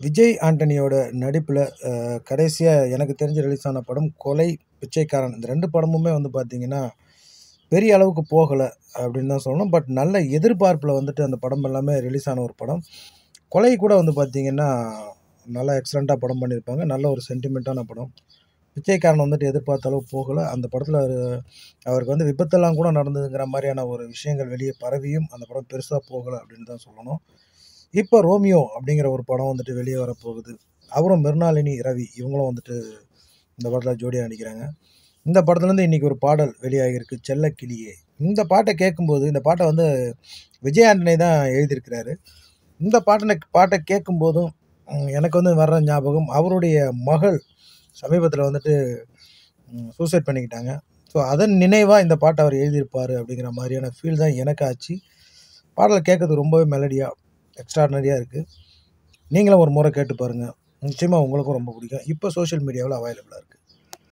விஜய் ஆண்டனியோட நடிப்பில கடைசியா எனக்கு தெரிஞ்சு ரிலீஸ் ஆன படம் கொலை, பிச்சைக்காரன். இந்த 2 படமுமே வந்து பார்த்தீங்கன்னா, பெரிய அளவுக்கு போகல அப்படின்னு தான் சொல்லணும். பட் நல்ல எதிர்பார்ப்புல வந்துட்டு அந்த படம் எல்லாமே ரிலீஸ் ஆன ஒரு படம். கொலை கூட வந்து பார்த்தீங்கன்னா, நல்லா எக்ஸலென்ட்டா படம் பண்ணியிருப்பாங்க. நல்ல ஒரு சென்டிமென்ட்டான படம். பிச்சைக்காரன் வந்துட்டு எதிர்பார்த்த அளவு போகல. அந்த படத்தில அவருக்கு வந்து விபத்தெல்லாம் கூட நடந்ததுங்கிற மாரியான ஒரு விஷயங்கள் வெளிய பரவியும், அந்த படம் பெருசா போகல அப்படின்னு தான் சொல்லணும். இப்போ ரோமியோ அப்படிங்கிற ஒரு படம் வந்துட்டு வெளிய வரப்போகுது. அவரும் மிர்னாலினி, ரவி இவங்களும் வந்துட்டு இந்த படத்தில ஜோடியா நடிக்கிறாங்க. இந்த படத்துலேருந்து இன்னைக்கு ஒரு பாடல் வெளியாகியிருக்கு, செல்லக்கிளியே. இந்த பாட்ட கேட்கும்போது இந்த பாட்ட வந்து விஜய் ஆண்டனி தான் எழுதியிருக்கிறாரு. இந்த பாட்ட கேட்கும்போதும் எனக்கு வந்து வர்ற ஞாபகம் அவருடைய மகள் சமீபத்தில வந்துட்டு சூசைட் பண்ணிக்கிட்டாங்க. ஸோ அதன் நினைவா இந்த பாட்ட அவர் எழுதியிருப்பாரு அப்படிங்கிற மாரியான ஃபீல் தான் எனக்கு ஆச்சு. பாடல் கேட்கறதுக்கு ரொம்பவே மெலடியா, எக்ஸ்ட்ரார்டினரியா இருக்கு. நீங்களும் ஒரு முறை கேட்டு பாருங்க. நிச்சயமா உங்களுக்கும் ரொம்ப பிடிக்கும். இப்போ சோஷியல் மீடியாவுல அவைலபிளா இருக்கு.